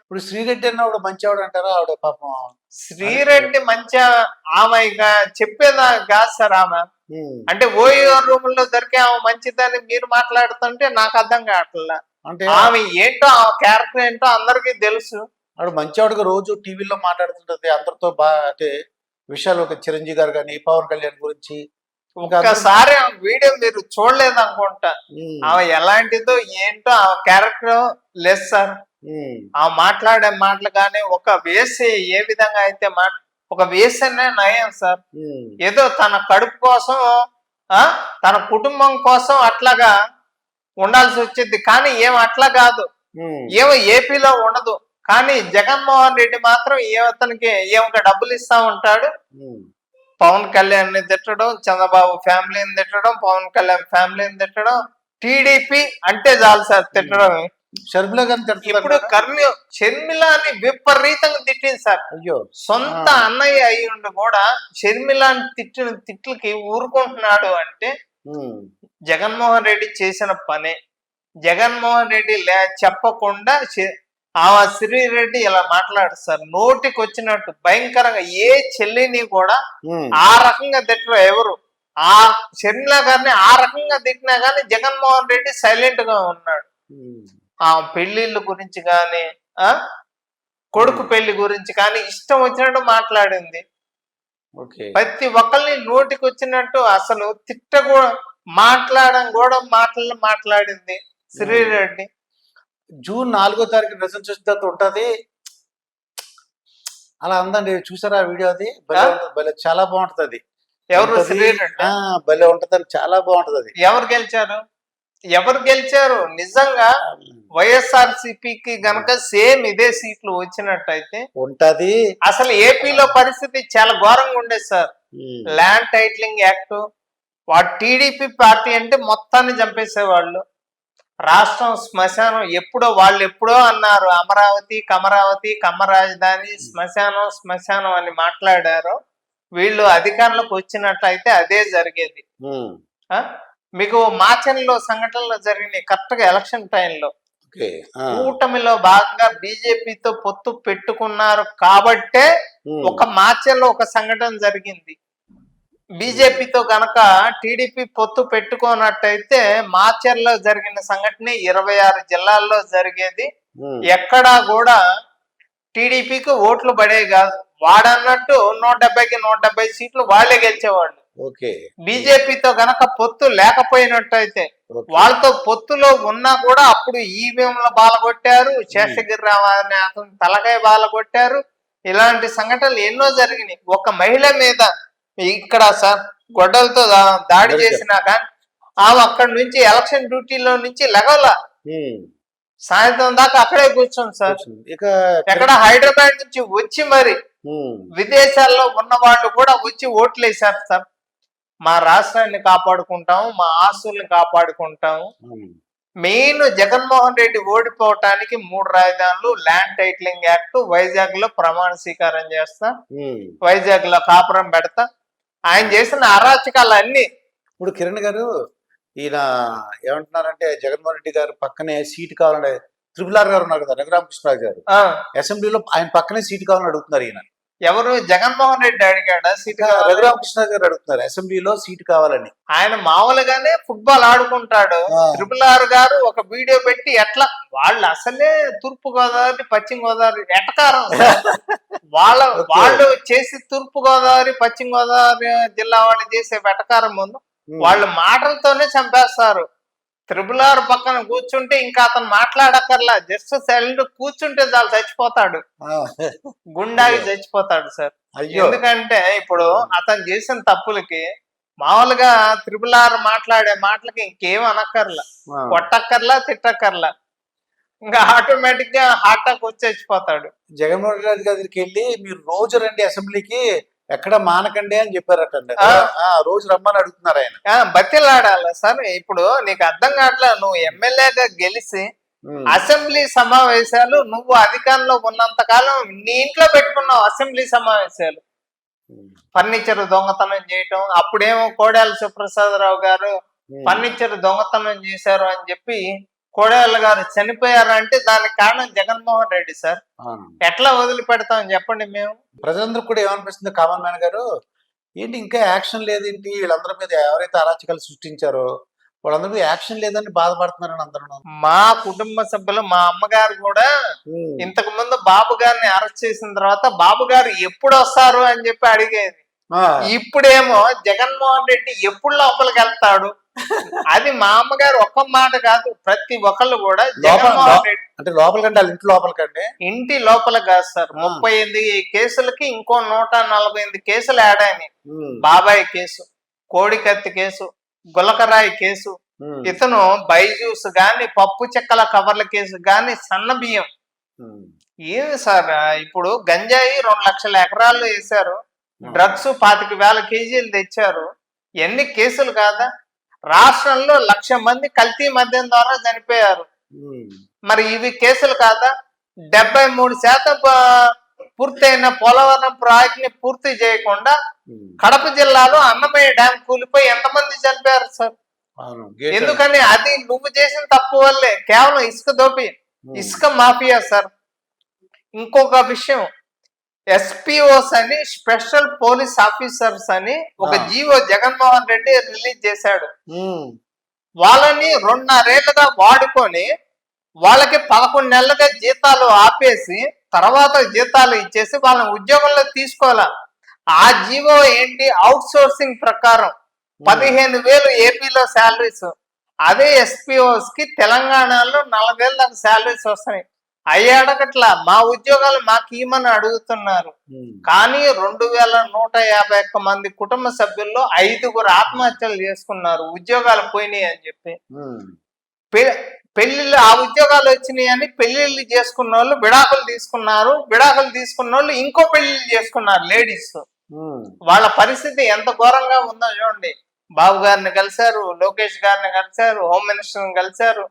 ఇప్పుడు శ్రీరెడ్డి అన్నవాడు మంచివాడు అంటారా? ఆవిడ పాపం శ్రీరెడ్డి మంచి ఆమె ఇక చెప్పేదా కాదు సార్ ఆమె. ఉమ్, అంటే ఓయో రూమ్ లో దొరికే ఆమె మంచిదని మీరు మాట్లాడుతుంటే నాకు అర్థం కావట్లా. అంటే ఆమె ఏంటో ఆ క్యారెక్టర్ ఏంటో అందరికీ తెలుసు. ఆవిడ మంచివాడుగా రోజు టీవీలో మాట్లాడుతుంటది అందరితో బాగా, అంటే విషయాలు, ఒక చిరంజీవి గారు కానీ పవన్ కళ్యాణ్ గురించి ఇంకా అందరూ. ఒక్కసారి ఆమె వీడియో మీరు చూడలేదు అనుకుంటా. ఉమ్, ఆమె ఎలాంటిదో ఏంటో ఆమె క్యారెక్టర్ లేదు సార్. ఉమ్, ఆ మాట్లాడే మాటలు కానీ ఒక వేసే ఏ విధంగా అయితే ఒక వేసేనే నయం సార్. ఉమ్, ఏదో తన కడుపు కోసం తన కుటుంబం కోసం అట్లాగా ఉండాల్సి వచ్చింది, కానీ ఏం అట్లా కాదు. ఉమ్, ఏమో ఏపీలో ఉండదు, కానీ జగన్మోహన్ రెడ్డి మాత్రం అతనికి ఏమొక డబ్బులు ఇస్తా ఉంటాడు. ఉమ్, పవన్ కళ్యాణ్ ని తిట్టడం, చంద్రబాబు ఫ్యామిలీని తిట్టడం, పవన్ కళ్యాణ్ ఫ్యామిలీని తిట్టడం, టీడీపీ అంటే చాలు సార్ తిట్టడం. షర్మిల గారిని ఇప్పుడు తిడుతున్నారు. షర్మిలాని విపరీతంగా తిట్టింది సార్. అయ్యో, సొంత అన్నయ్య అయి ఉండి కూడా షర్మిలాని తిట్టిన తిట్లకి ఊరుకుంటున్నాడు అంటే ఉమ్, జగన్మోహన్ రెడ్డి చేసిన పనే. జగన్మోహన్ రెడ్డి చెప్పకుండా ఆ శ్రీరెడ్డి ఇలా మాట్లాడుతారు నోటికి వచ్చినట్టు భయంకరంగా. ఏ చెల్లిని కూడా ఉమ్, ఆ రకంగా తిట్టరు ఎవరు. ఆ షర్మిల గారిని ఆ రకంగా తిట్టినా గానీ జగన్మోహన్ రెడ్డి సైలెంట్ గా ఉన్నాడు. ఉమ్, ఆ పెళ్లిళ్ళ గురించి కానీ కొడుకు పెళ్లి గురించి కానీ ఇష్టం వచ్చినట్టు మాట్లాడింది. ఓకే. ప్రతి ఒక్కరిని నోటికి వచ్చినట్టు అసలు మాట్లాడడం కూడా మాట్లాడింది శ్రీరెడ్డి. జూన్ 4వ తారీఖు రిజల్ట్స్ వచ్చిన తర్వాత ఉంటది అలా అందండి. చూసారా ఆ వీడియో? అది భలే చాలా బాగుంటది. అది ఎవరు శ్రీరెడ్డి భలే ఉంటది, చాలా బాగుంటది. అది ఎవరు గెలిచారు నిజంగా వైఎస్ఆర్ సిపికి గనక సేమ్ ఇదే సీట్లు వచ్చినట్టయితే ఉంటది. అసలు ఏపీలో పరిస్థితి చాలా ఘోరంగా ఉండేది సార్. ల్యాండ్ టైటిలింగ్ యాక్ట్, వాడు టీడీపీ పార్టీ అంటే మొత్తాన్ని చంపేసేవాళ్ళు. రాష్ట్రం శ్మశానం. వాళ్ళు ఎప్పుడో అన్నారు అమరావతి కమరావతి కమ్మ రాజధాని శ్మశానం అని మాట్లాడారు. వీళ్ళు అధికారంలోకి వచ్చినట్లయితే అదే జరిగేది. మీకు మాచర్లలో సంఘటనలు జరిగినాయి కరెక్ట్ గా ఎలక్షన్ టైంలో. కూటమిలో భాగంగా బీజేపీతో పొత్తు పెట్టుకున్నారు కాబట్టే ఒక మాచర్లో ఒక సంఘటన జరిగింది. బీజేపీతో గనక టీడీపీ పొత్తు పెట్టుకున్నట్టయితే మాచర్లో జరిగిన సంఘటన 26 జిల్లాల్లో జరిగేది. ఎక్కడా కూడా టీడీపీకి ఓట్లు పడేవి కాదు. వాడన్నట్టు 170కి 170 సీట్లు వాళ్లే గెలిచేవాళ్ళు. బీజేపీతో గనక పొత్తు లేకపోయినట్టయితే, వాళ్ళతో పొత్తులో ఉన్నా కూడా అప్పుడు ఈవీఎంలు బాలగొట్టారు, శేషగిరిరావు అనే అతను తలకాయ బాలగొట్టారు. ఇలాంటి సంఘటనలు ఎన్నో జరిగినాయి. ఒక మహిళ మీద ఇక్కడ సార్ గొడ్డలతో దాడి చేసినా కానీ ఆమె అక్కడి నుంచి ఎలక్షన్ డ్యూటీలో నుంచి లెగల సాయంత్రం దాకా అక్కడే కూర్చోండి సార్. ఎక్కడ హైదరాబాద్ నుంచి వచ్చి మరి విదేశాల్లో ఉన్న వాళ్ళు కూడా వచ్చి ఓట్లు వేశారు సార్. మా రాష్ట్రాన్ని కాపాడుకుంటాము, మా ఆస్తుల్ని కాపాడుకుంటాము. మెయిన్ జగన్మోహన్ రెడ్డి ఓడిపోవటానికి 3 రాజధానులు, ల్యాండ్ టైటిలింగ్ యాక్ట్, వైజాగ్ లో ప్రమాణ స్వీకారం చేస్తా, వైజాగ్ లో కాపురం పెడతా. ఆయన చేసిన అరాచకాలు అన్ని. ఇప్పుడు కిరణ్ గారు ఈయన ఏమంటున్నారంటే జగన్మోహన్ రెడ్డి గారు పక్కనే సీట్ కావాలని RRR గారు ఉన్నారు కదా, రఘురామకృష్ణరాజు గారు, అసెంబ్లీలో ఆయన పక్కనే సీట్ కావాలని అడుగుతున్నారు. ఈయన ఎవరు? జగన్మోహన్ రెడ్డి అడిగాడా సీట్? రఘురామకృష్ణరాజు గారు అడుగుతున్నారు అసెంబ్లీలో సీట్ కావాలని. ఆయన మామూలుగానే ఫుట్బాల్ ఆడుకుంటాడు. RRR గారు ఒక వీడియో పెట్టి ఎట్లా వాళ్ళు అసలే తూర్పు గోదావరి పశ్చిమ గోదావరి ఎటకారం. వాళ్ళు చేసి తూర్పు గోదావరి పశ్చిమ గోదావరి జిల్లా వాళ్ళు చేసే వెటకారం ముందు వాళ్ళు మాటలతోనే చంపేస్తారు. RRR పక్కన కూర్చుంటే ఇంకా అతను మాట్లాడక్కర్లా, జస్ట్ సైలెంట్ కూర్చుంటే చాలు చచ్చిపోతాడు, గుండాకి చచ్చిపోతాడు సార్. ఎందుకంటే ఇప్పుడు అతను చేసిన తప్పులకి మామూలుగా RRR మాట్లాడే మాటలకి ఇంకేం అనక్కర్లా, కొట్టక్కర్లా, తిట్టక్కర్లా, ఇంకా ఆటోమేటిక్ గా హార్ట్ అటాక్ వచ్చి చచ్చిపోతాడు. జగన్మోహన్ రెడ్డి గారికి వెళ్ళి మీరు రోజు రండి అసెంబ్లీకి, ఎక్కడ మానకండి అని చెప్పారటండి. రోజు రమ్మని అడుగుతున్నారు ఆయన. బతిలాడాల సార్. ఇప్పుడు నీకు అర్థం కావట్లే, నువ్వు ఎమ్మెల్యేగా గెలిచి అసెంబ్లీ సమావేశాలు నువ్వు అధికారంలో ఉన్నంత కాలం నీ ఇంట్లో పెట్టుకున్నావు. అసెంబ్లీ సమావేశాలు ఫర్నిచర్ దొంగతనం చేయటం, అప్పుడేమో కోడెల శివప్రసాదరావు గారు ఫర్నిచర్ దొంగతనం చేశారు అని చెప్పి కోడేళ్ళ గారు చనిపోయారంటే దానికి కారణం జగన్మోహన్ రెడ్డి సార్. అవును. ఎట్లా వదిలిపెడతాం చెప్పండి మేము? ప్రజలందరూ కూడా ఏమనిపిస్తుంది, కామన్ మ్యాన్ గారు, ఏంటి ఇంకా యాక్షన్ లేదేంటి, వీళ్ళందరి మీద ఎవరైతే అరాచకాలు సృష్టించారో వాళ్ళందరి మీద యాక్షన్ లేదని బాధపడుతున్నారని అందరూ. మా కుటుంబ సభ్యులు, మా అమ్మగారు కూడా ఇంతకు ముందు బాబు గారిని అరెస్ట్ చేసిన తర్వాత బాబు గారు ఎప్పుడు వస్తారు అని చెప్పి అడిగేది. ఇప్పుడేమో జగన్మోహన్ రెడ్డి ఎప్పుడు లోపలికి వెళ్తాడు, అది మా అమ్మగారు ఒక్క మాట కాదు, ప్రతి ఒక్కళ్ళు కూడా జగన్మోహన్ రెడ్డి అంటే లోపలికంటే వాళ్ళ ఇంటి లోపలికండి, ఇంటి లోపల కాదు సార్. 38 కేసులకి ఇంకో 148 కేసులు యాడ్ అయినాయి. బాబాయ్ కేసు, కోడికత్తి కేసు, గులకరాయి కేసు, ఇతను బైజూస్ గాని, పప్పు చెక్కల కవర్ల కేసు గాని, సన్న బియ్యం. ఏమి సార్, ఇప్పుడు గంజాయి 2 లక్షల ఎకరాల్లో వేశారు, డ్రగ్స్ 25,000 కేజీలు తెచ్చారు. ఎన్ని కేసులు కాదా? రాష్ట్రంలో 1,00,000 మంది కల్తీ మద్యం ద్వారా చనిపోయారు. మరి ఇవి కేసులు కాదా? 73% పూర్తయిన పోలవరం ప్రాజెక్ట్ ని పూర్తి చేయకుండా కడప జిల్లాలో అన్నమయ్య డ్యామ్ కూలిపోయి ఎంతమంది చనిపోయారు సార్? ఎందుకని? అది నువ్వు చేసిన తప్పు వల్లే. కేవలం ఇసుక దోపి, ఇసుక మాఫియా సార్. ఇంకొక విషయం, ఎస్పీఓస్ అని, స్పెషల్ పోలీస్ ఆఫీసర్స్ అని ఒక జీవో జగన్మోహన్ రెడ్డి రిలీజ్ చేశాడు. వాళ్ళని 2.5 ఏళ్లుగా వాడుకొని వాళ్ళకి 11 నెలలుగా జీతాలు ఆపేసి తర్వాత జీతాలు ఇచ్చేసి వాళ్ళని ఉద్యోగంలో తీసుకోవాలా. ఆ జీవో ఏంటి? అవుట్ సోర్సింగ్ ప్రకారం 15,000 ఏపీలో శాలరీస్. అదే ఎస్పీఓస్ కి తెలంగాణలో 40,000 దాకా శాలరీస్ వస్తాయి. అయ్యాడకట్లా మా ఉద్యోగాలు మాకు ఇవ్వమని అడుగుతున్నారు. కానీ 2,151 మంది కుటుంబ సభ్యుల్లో 5గురు ఆత్మహత్యలు చేసుకున్నారు ఉద్యోగాలు పోయినాయి అని చెప్పి. పెళ్లిళ్ళు, ఆ ఉద్యోగాలు వచ్చినాయి అని పెళ్లిళ్ళు చేసుకున్న వాళ్ళు విడాకులు తీసుకున్నారు, విడాకులు తీసుకున్న వాళ్ళు ఇంకో పెళ్లిళ్ళు చేసుకున్నారు లేడీస్. వాళ్ళ పరిస్థితి ఎంత ఘోరంగా ఉందో చూడండి. బాబు గారిని కలిశారు, లోకేష్ గారిని కలిశారు, హోమ్ మినిస్టర్ ని కలిశారు,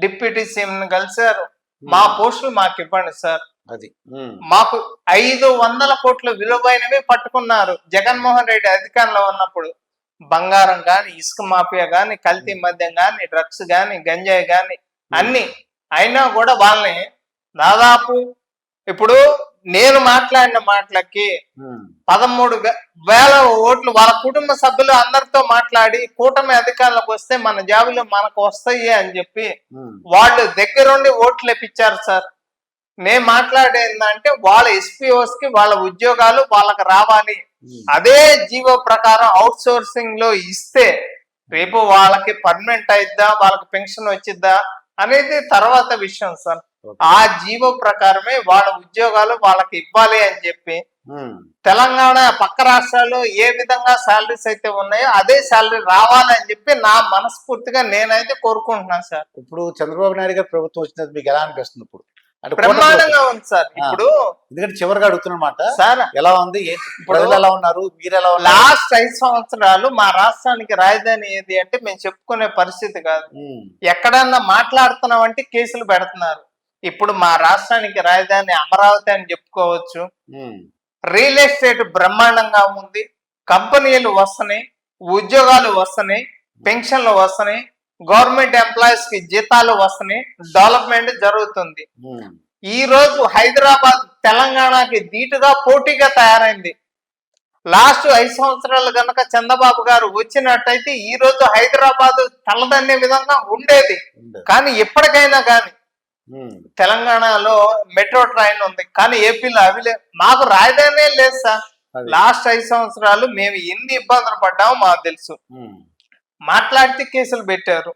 డిప్యూటీ సీఎం ని కలిశారు. మా పోస్టులు మాకు ఇవ్వండి సార్. అది మాకు 500 కోట్ల విలువైనవి పట్టుకున్నారు జగన్మోహన్ రెడ్డి అధికారంలో ఉన్నప్పుడు. బంగారం గాని, ఇసుక మాఫియా గాని, కల్తీ మద్యం గాని, డ్రగ్స్ గాని, గంజాయి గాని అన్ని. అయినా కూడా వాళ్ళని దాదాపు ఇప్పుడు నేను మాట్లాడిన మాటలకి 13,000 ఓట్లు వాళ్ళ కుటుంబ సభ్యులు అందరితో మాట్లాడి కూటమి అధికారంలోకి వస్తే మన జాబులు మనకు వస్తాయి అని చెప్పి వాళ్ళు దగ్గరుండి ఓట్లు ఇప్పించారు సార్. నేను మాట్లాడేందంటే వాళ్ళ ఎస్పీఓస్ కి వాళ్ళ ఉద్యోగాలు వాళ్ళకి రావాలి. అదే జీవో ప్రకారం అవుట్ సోర్సింగ్ లో ఇస్తే రేపు వాళ్ళకి పర్మనెంట్ అయిద్దా, వాళ్ళకి పెన్షన్ వచ్చిద్దా అనేది తర్వాత విషయం సార్. ఆ జీవో ప్రకారమే వాళ్ళ ఉద్యోగాలు వాళ్ళకి ఇవ్వాలి అని చెప్పి తెలంగాణ పక్క రాష్ట్రాల్లో ఏ విధంగా శాలరీస్ అయితే ఉన్నాయో అదే శాలరీ రావాలని చెప్పి నా మనస్ఫూర్తిగా నేనైతే కోరుకుంటున్నాను సార్. ఇప్పుడు చంద్రబాబు నాయుడు గారు ప్రభుత్వం వచ్చినది మీకు ఎలా అనిపిస్తుంది? ఇప్పుడు బ్రహ్మాండంగా ఉంది సార్. ఇప్పుడు ఎందుకంటే చివరిగా అడుగుతున్నమాట సార్, ఎలా ఉంది, ప్రజలు ఎలా ఉన్నారు, మీరు ఎలా ఉన్నారు? లాస్ట్ 5 సంవత్సరాలు మా రాష్ట్రానికి రాజధాని ఏది అంటే మేము చెప్పుకునే పరిస్థితి కాదు. ఎక్కడన్నా మాట్లాడుతున్నాం అంటే కేసులు పెడుతున్నారు. ఇప్పుడు మా రాష్ట్రానికి రాజధాని అమరావతి అని చెప్పుకోవచ్చు. రియల్ ఎస్టేట్ బ్రహ్మాండంగా ఉంది, కంపెనీలు వస్తున్నాయి, ఉద్యోగాలు వస్తున్నాయి, పెన్షన్లు వస్తున్నాయి, గవర్నమెంట్ ఎంప్లాయీస్ కి జీతాలు వస్తున్నాయి, డెవలప్మెంట్ జరుగుతుంది. ఈ రోజు హైదరాబాద్ తెలంగాణకి ధీటుగా పోటీగా తయారైంది. లాస్ట్ 5 సంవత్సరాలు గనక చంద్రబాబు గారు వచ్చినట్టయితే ఈ రోజు హైదరాబాద్ తలదన్నే విధంగా ఉండేది. కానీ ఎప్పటికైనా కానీ తెలంగాణలో మెట్రో ట్రైన్ ఉంది, కానీ ఏపీలో అవి లేదు. మాకు రాజధానే లేదు సార్. లాస్ట్ 5 సంవత్సరాలు మేము ఎన్ని ఇబ్బందులు పడ్డామో మాకు తెలుసు. మాట్లాడితే కేసులు పెట్టారు.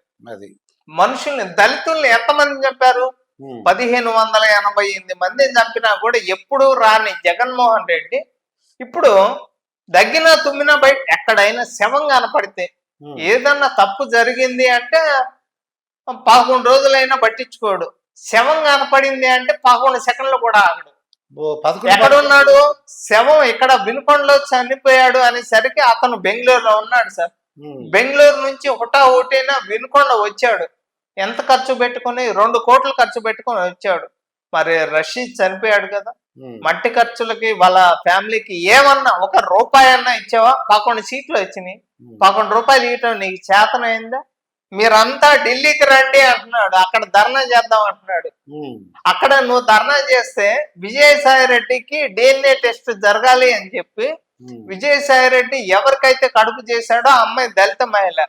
మనుషుల్ని, దళితుల్ని ఎంతమంది చంపారు? 1,588 మందిని చంపినా కూడా ఎప్పుడు రాని జగన్మోహన్ రెడ్డి ఇప్పుడు దగ్గినా తుమ్మినా బయట ఎక్కడైనా శవం కనపడితే ఏదన్నా తప్పు జరిగింది అంటే 11 రోజులైనా పట్టించుకోడు. శవం కనపడింది అంటే 11 సెకండ్లు కూడా ఆగడు. ఎక్కడున్నాడు? శవం ఇక్కడ వినుకొండలో చనిపోయాడు అనేసరికి అతను బెంగళూరులో ఉన్నాడు సార్. బెంగళూరు నుంచి హుటాహుటిన వినుకొండ వచ్చాడు. ఎంత ఖర్చు పెట్టుకుని? 2 కోట్లు ఖర్చు పెట్టుకుని వచ్చాడు. మరి రషీద్ చనిపోయాడు కదా, మట్టి ఖర్చులకి వాళ్ళ ఫ్యామిలీకి ఏమన్నా 1 రూపాయి అన్నా ఇచ్చావా? 11 సీట్లు వచ్చినాయి. 11 రూపాయలు ఇవ్వటం నీకు చేతనైందా? మీరంతా ఢిల్లీకి రండి అంటున్నాడు, అక్కడ ధర్నా చేద్దాం అంటున్నాడు. అక్కడ నువ్వు ధర్నా చేస్తే విజయసాయి రెడ్డికి DNA టెస్ట్ జరగాలి అని చెప్పి విజయసాయి రెడ్డి ఎవరికైతే కడుపు చేశాడో ఆ అమ్మాయి దళిత మహిళ,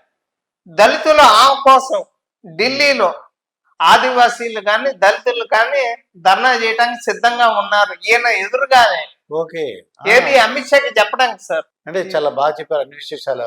దళితులు ఆ కోసం ఢిల్లీలో ఆదివాసీలు కానీ దళితులు కానీ ధర్నా చేయడానికి సిద్ధంగా ఉన్నారు ఈయన ఎదురుగానే. ఓకే. ఏది అమిత్ షాకి చెప్పడానికి సార్. అంటే చాలా బాగా చెప్పారు అన్ని విశేషాలు.